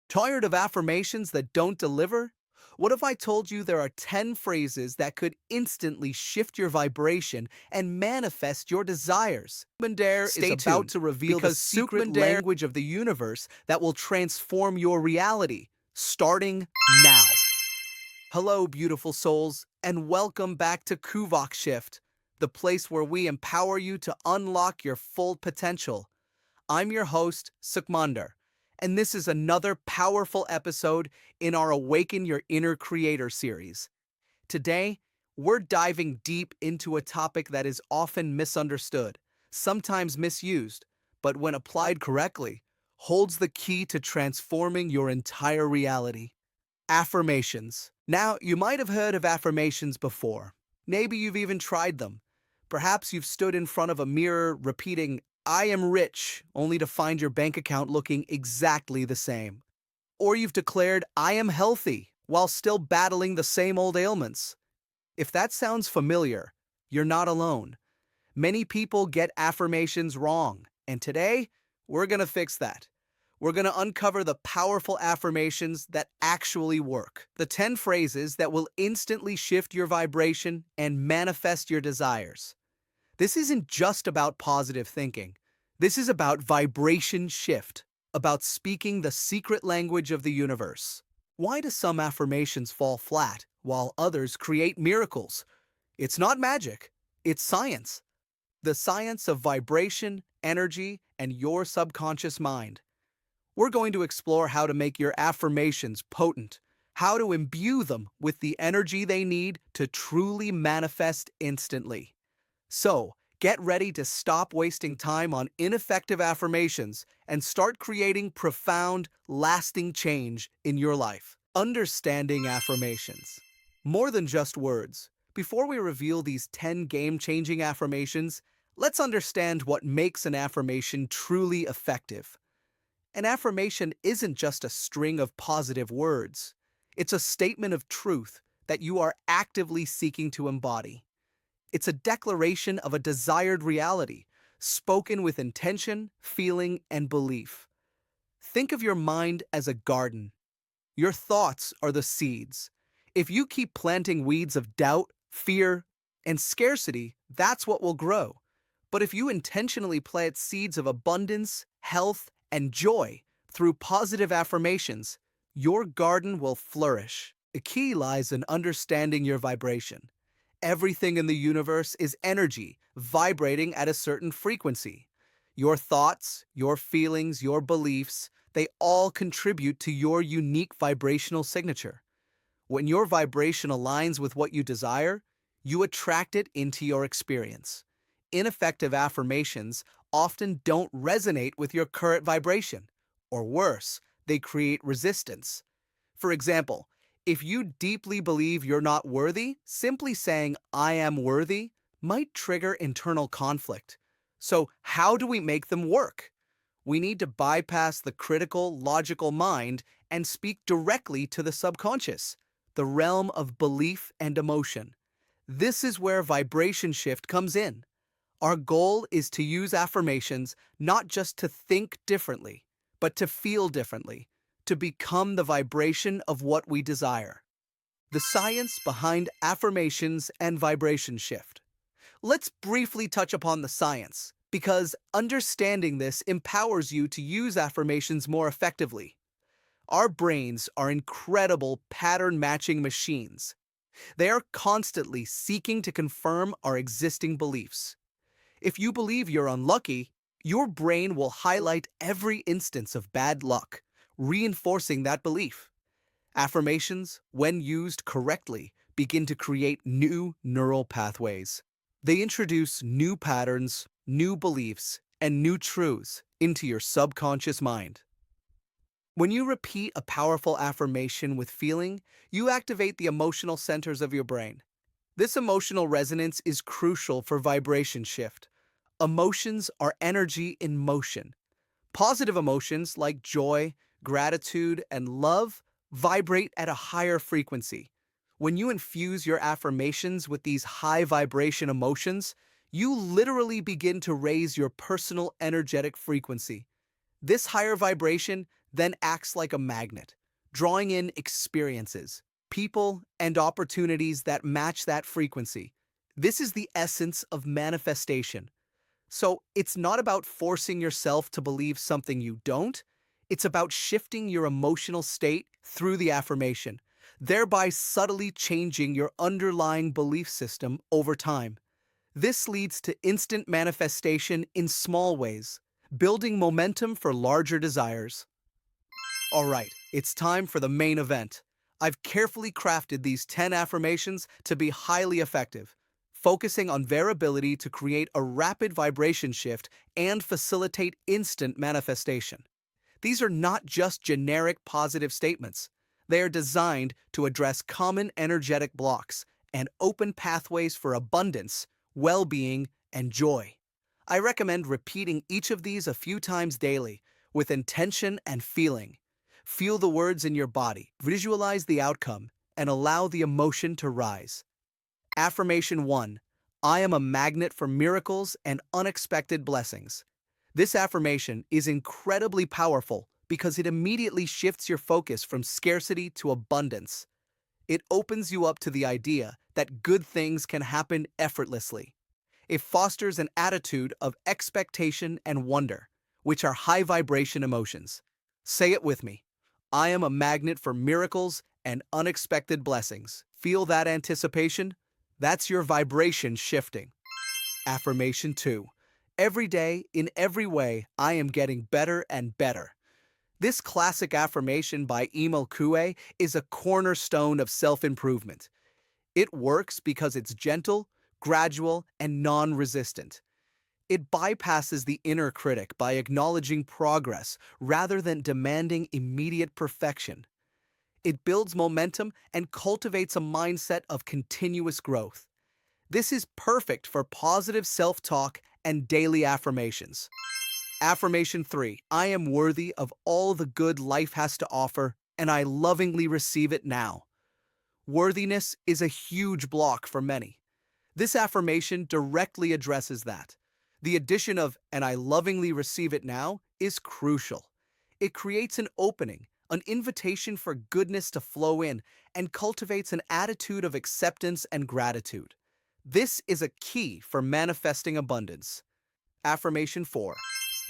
Tired of affirmations that don't deliver? What if I told you there are 10 phrases that could instantly shift your vibration and manifest your desires? Sukhmander is Stay about tuned, to reveal the because secret Sukhmander. language of the universe that will transform your reality, starting now. Hello, beautiful souls, and welcome back to Kuvox Shift, the place where we empower you to unlock your full potential. I'm your host, Sukhmander, and this is another powerful episode in our Awaken Your Inner Creator series. Today, we're diving deep into a topic that is often misunderstood, sometimes misused, but when applied correctly, holds the key to transforming your entire reality. Affirmations. Now, you might have heard of affirmations before. Maybe you've even tried them. Perhaps you've stood in front of a mirror repeating, I am rich, only to find your bank account looking exactly the same. Or you've declared, I am healthy, while still battling the same old ailments. If that sounds familiar, you're not alone. Many people get affirmations wrong, and today, we're going to fix that. We're going to uncover the powerful affirmations that actually work, the 10 phrases that will instantly shift your vibration and manifest your desires. This isn't just about positive thinking. This is about vibration shift, about speaking the secret language of the universe. Why do some affirmations fall flat while others create miracles? It's not magic, it's science. The science of vibration, energy, and your subconscious mind. We're going to explore how to make your affirmations potent, how to imbue them with the energy they need to truly manifest instantly. So, get ready to stop wasting time on ineffective affirmations and start creating profound, lasting change in your life. Understanding affirmations. More than just words. Before we reveal these 10 game-changing affirmations, let's understand what makes an affirmation truly effective. An affirmation isn't just a string of positive words. It's a statement of truth that you are actively seeking to embody. It's a declaration of a desired reality, spoken with intention, feeling, and belief. Think of your mind as a garden. Your thoughts are the seeds. If you keep planting weeds of doubt, fear, and scarcity, that's what will grow. But if you intentionally plant seeds of abundance, health, and joy through positive affirmations, your garden will flourish. The key lies in understanding your vibration. Everything in the universe is energy, vibrating at a certain frequency. Your thoughts, your feelings, your beliefs, they all contribute to your unique vibrational signature. When your vibration aligns with what you desire, you attract it into your experience. Ineffective affirmations often don't resonate with your current vibration, or worse, they create resistance. For example, if you deeply believe you're not worthy, simply saying, I am worthy, might trigger internal conflict. So, how do we make them work? We need to bypass the critical, logical mind and speak directly to the subconscious, the realm of belief and emotion. This is where vibration shift comes in. Our goal is to use affirmations not just to think differently, but to feel differently, to become the vibration of what we desire. The science behind affirmations and vibration shift. Let's briefly touch upon the science, because understanding this empowers you to use affirmations more effectively. Our brains are incredible pattern-matching machines. They are constantly seeking to confirm our existing beliefs. If you believe you're unlucky, your brain will highlight every instance of bad luck, reinforcing that belief. Affirmations, when used correctly, begin to create new neural pathways. They introduce new patterns, new beliefs, and new truths into your subconscious mind. When you repeat a powerful affirmation with feeling, you activate the emotional centers of your brain. This emotional resonance is crucial for vibration shift. Emotions are energy in motion. Positive emotions like joy, gratitude, and love vibrate at a higher frequency. When you infuse your affirmations with these high vibration emotions, you literally begin to raise your personal energetic frequency. This higher vibration then acts like a magnet, drawing in experiences, people, and opportunities that match that frequency. This is the essence of manifestation. So it's not about forcing yourself to believe something you don't. It's about shifting your emotional state through the affirmation, thereby subtly changing your underlying belief system over time. This leads to instant manifestation in small ways, building momentum for larger desires. All right, it's time for the main event. I've carefully crafted these 10 affirmations to be highly effective, focusing on their ability to create a rapid vibration shift and facilitate instant manifestation. These are not just generic positive statements. They are designed to address common energetic blocks and open pathways for abundance, well-being, and joy. I recommend repeating each of these a few times daily with intention and feeling. Feel the words in your body, visualize the outcome, and allow the emotion to rise. Affirmation 1. I am a magnet for miracles and unexpected blessings. This affirmation is incredibly powerful because it immediately shifts your focus from scarcity to abundance. It opens you up to the idea that good things can happen effortlessly. It fosters an attitude of expectation and wonder, which are high vibration emotions. Say it with me. I am a magnet for miracles and unexpected blessings. Feel that anticipation? That's your vibration shifting. Affirmation 2. Every day, in every way, I am getting better and better. This classic affirmation by Emil Coué is a cornerstone of self-improvement. It works because it's gentle, gradual, and non-resistant. It bypasses the inner critic by acknowledging progress rather than demanding immediate perfection. It builds momentum and cultivates a mindset of continuous growth. This is perfect for positive self-talk and daily affirmations. Affirmation 3. I am worthy of all the good life has to offer, and I lovingly receive it now. Worthiness is a huge block for many. This affirmation directly addresses that. The addition of, and I lovingly receive it now, is crucial. It creates an opening, an invitation for goodness to flow in, and cultivates an attitude of acceptance and gratitude. This is a key for manifesting abundance. Affirmation 4.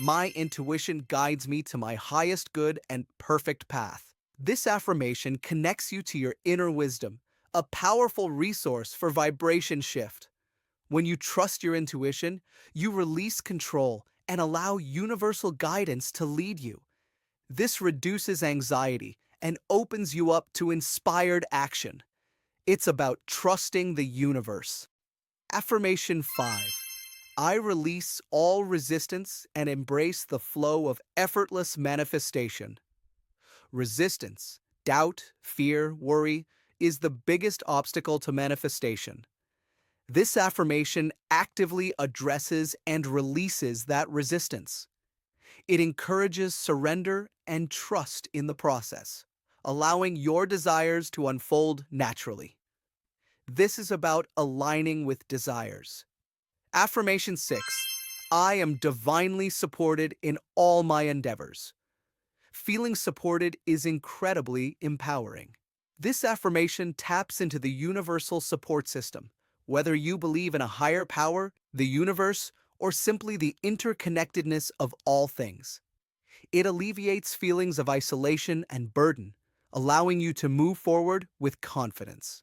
My intuition guides me to my highest good and perfect path. This affirmation connects you to your inner wisdom, a powerful resource for vibration shift. When you trust your intuition, you release control and allow universal guidance to lead you. This reduces anxiety and opens you up to inspired action. It's about trusting the universe. Affirmation 5. I release all resistance and embrace the flow of effortless manifestation. Resistance, doubt, fear, worry is the biggest obstacle to manifestation. This affirmation actively addresses and releases that resistance. It encourages surrender and trust in the process, allowing your desires to unfold naturally. This is about aligning with desires. Affirmation 6. I am divinely supported in all my endeavors. Feeling supported is incredibly empowering. This affirmation taps into the universal support system, whether you believe in a higher power, the universe, or simply the interconnectedness of all things. It alleviates feelings of isolation and burden, allowing you to move forward with confidence.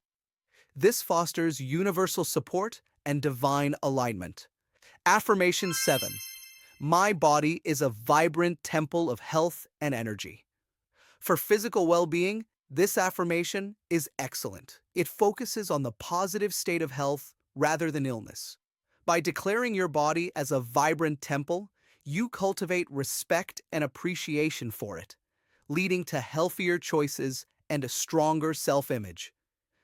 This fosters universal support and divine alignment. Affirmation 7. My body is a vibrant temple of health and energy. For physical well-being, this affirmation is excellent. It focuses on the positive state of health rather than illness. By declaring your body as a vibrant temple, you cultivate respect and appreciation for it, leading to healthier choices and a stronger self-image.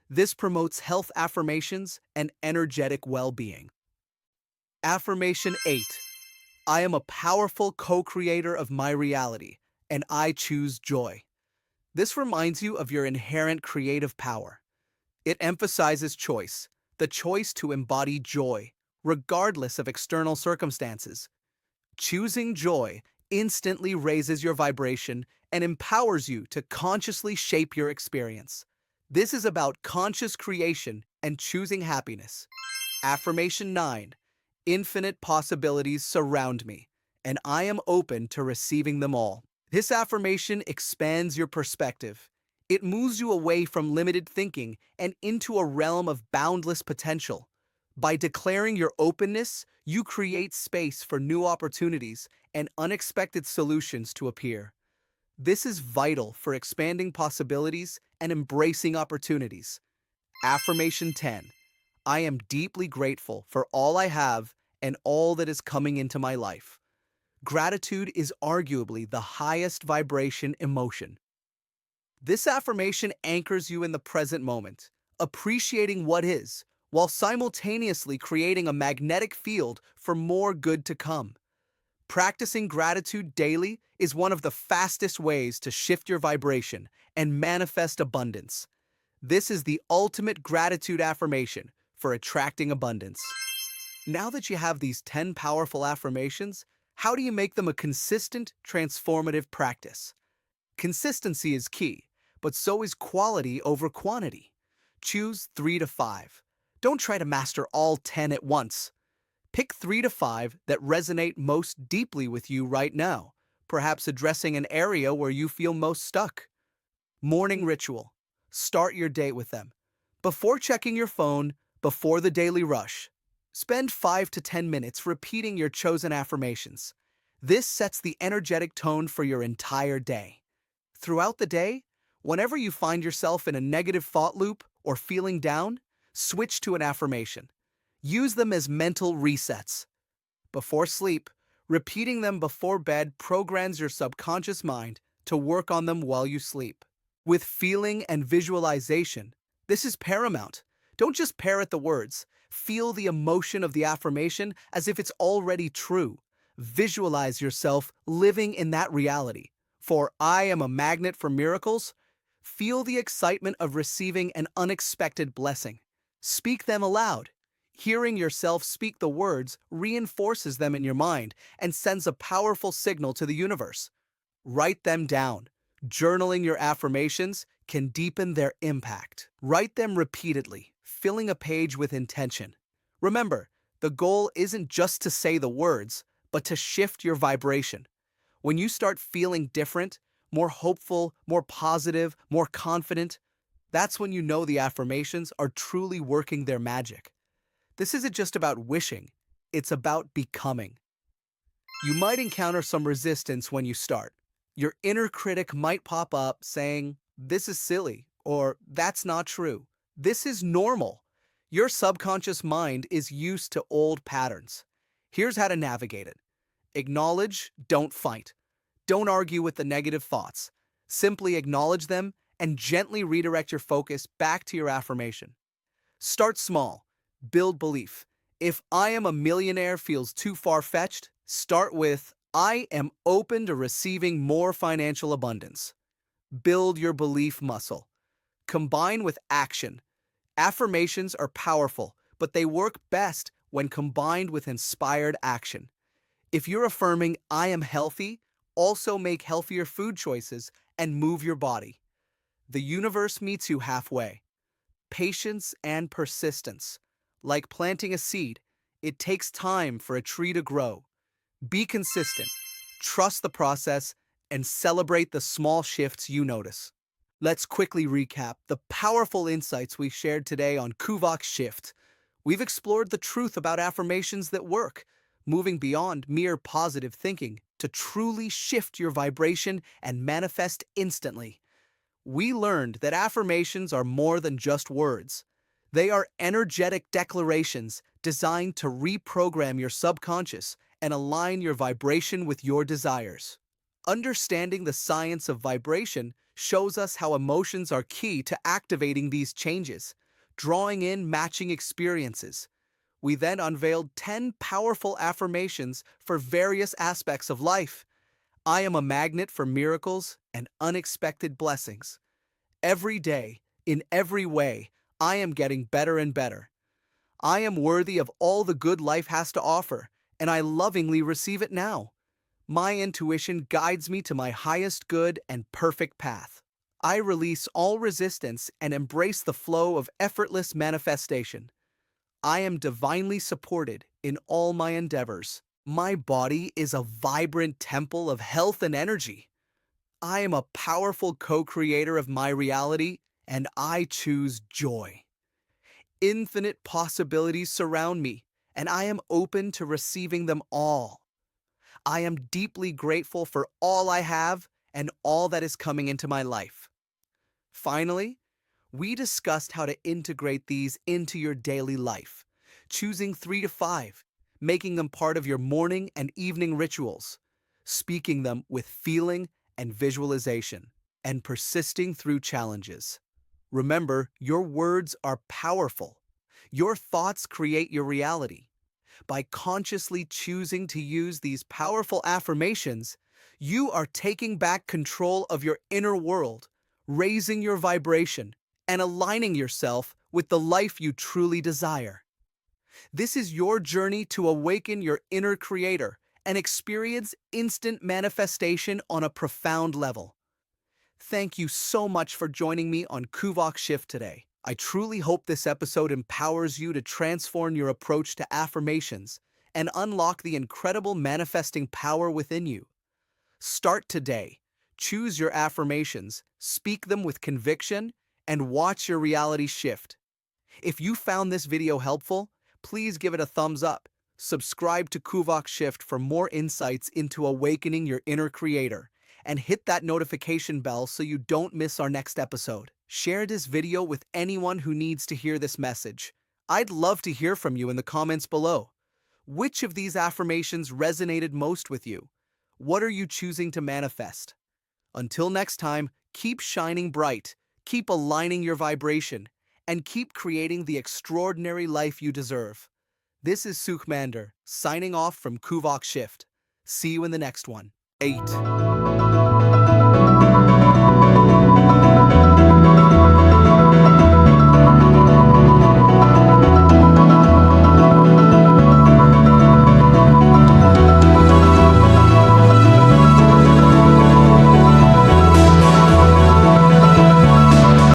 This promotes health affirmations and energetic well-being. Affirmation 8. I am a powerful co-creator of my reality, and I choose joy. This reminds you of your inherent creative power. It emphasizes choice, the choice to embody joy, regardless of external circumstances. Choosing joy instantly raises your vibration and empowers you to consciously shape your experience. This is about conscious creation and choosing happiness. Affirmation 9. Infinite possibilities surround me, and I am open to receiving them all. This affirmation expands your perspective. It moves you away from limited thinking and into a realm of boundless potential. By declaring your openness, you create space for new opportunities and unexpected solutions to appear. This is vital for expanding possibilities and embracing opportunities. Affirmation 10. I am deeply grateful for all I have and all that is coming into my life. Gratitude is arguably the highest vibration emotion. This affirmation anchors you in the present moment, appreciating what is, while simultaneously creating a magnetic field for more good to come. Practicing gratitude daily is one of the fastest ways to shift your vibration and manifest abundance. This is the ultimate gratitude affirmation for attracting abundance. Now that you have these 10 powerful affirmations, how do you make them a consistent, transformative practice? Consistency is key, but so is quality over quantity. Choose 3 to 5. Don't try to master all 10 at once. Pick 3 to 5 that resonate most deeply with you right now, perhaps addressing an area where you feel most stuck. Morning ritual. Start your day with them. Before checking your phone, before the daily rush, spend 5 to 10 minutes repeating your chosen affirmations. This sets the energetic tone for your entire day. Throughout the day, whenever you find yourself in a negative thought loop or feeling down, switch to an affirmation. Use them as mental resets. Before sleep, repeating them before bed programs your subconscious mind to work on them while you sleep. With feeling and visualization, this is paramount. Don't just parrot the words. Feel the emotion of the affirmation as if it's already true. Visualize yourself living in that reality. For I am a magnet for miracles. Feel the excitement of receiving an unexpected blessing. Speak them aloud. Hearing yourself speak the words reinforces them in your mind and sends a powerful signal to the universe. Write them down. Journaling your affirmations can deepen their impact. Write them repeatedly, filling a page with intention. Remember, the goal isn't just to say the words, but to shift your vibration. When you start feeling different, more hopeful, more positive, more confident, that's when you know the affirmations are truly working their magic. This isn't just about wishing, it's about becoming. You might encounter some resistance when you start. Your inner critic might pop up saying, "This is silly," or "That's not true." This is normal. Your subconscious mind is used to old patterns. Here's how to navigate it. Acknowledge, don't fight. Don't argue with the negative thoughts. Simply acknowledge them and gently redirect your focus back to your affirmation. Start small. Build belief. If "I am a millionaire" feels too far-fetched, start with "I am open to receiving more financial abundance." Build your belief muscle. Combine with action. Affirmations are powerful, but they work best when combined with inspired action. If you're affirming "I am healthy," also make healthier food choices and move your body. The universe meets you halfway. Patience and persistence. Like planting a seed, it takes time for a tree to grow. Be consistent, trust the process, and celebrate the small shifts you notice. Let's quickly recap the powerful insights we shared today on Kuvox Shift. We've explored the truth about affirmations that work, moving beyond mere positive thinking to truly shift your vibration and manifest instantly. We learned that affirmations are more than just words. They are energetic declarations designed to reprogram your subconscious and align your vibration with your desires. Understanding the science of vibration shows us how emotions are key to activating these changes, drawing in matching experiences. We then unveiled 10 powerful affirmations for various aspects of life. I am a magnet for miracles and unexpected blessings. Every day, in every way, I am getting better and better. I am worthy of all the good life has to offer, and I lovingly receive it now. My intuition guides me to my highest good and perfect path. I release all resistance and embrace the flow of effortless manifestation. I am divinely supported in all my endeavors. My body is a vibrant temple of health and energy. I am a powerful co-creator of my reality, and I choose joy. Infinite possibilities surround me, and I am open to receiving them all. I am deeply grateful for all I have and all that is coming into my life. Finally, we discussed how to integrate these into your daily life, choosing 3 to 5, making them part of your morning and evening rituals, speaking them with feeling and visualization, and persisting through challenges. Remember, your words are powerful. Your thoughts create your reality. By consciously choosing to use these powerful affirmations, you are taking back control of your inner world, raising your vibration, and aligning yourself with the life you truly desire. This is your journey to awaken your inner creator and experience instant manifestation on a profound level. Thank you so much for joining me on Kuvox Shift today. I truly hope this episode empowers you to transform your approach to affirmations and unlock the incredible manifesting power within you. Start today. Choose your affirmations, speak them with conviction, and watch your reality shift. If you found this video helpful, please give it a thumbs up. Subscribe to Kuvox Shift for more insights into awakening your inner creator, and hit that notification bell so you don't miss our next episode. Share this video with anyone who needs to hear this message. I'd love to hear from you in the comments below. Which of these affirmations resonated most with you? What are you choosing to manifest? Until next time, keep shining bright, keep aligning your vibration, and keep creating the extraordinary life you deserve. This is Sukhmander, signing off from Kuvox Shift. See you in the next one. 8.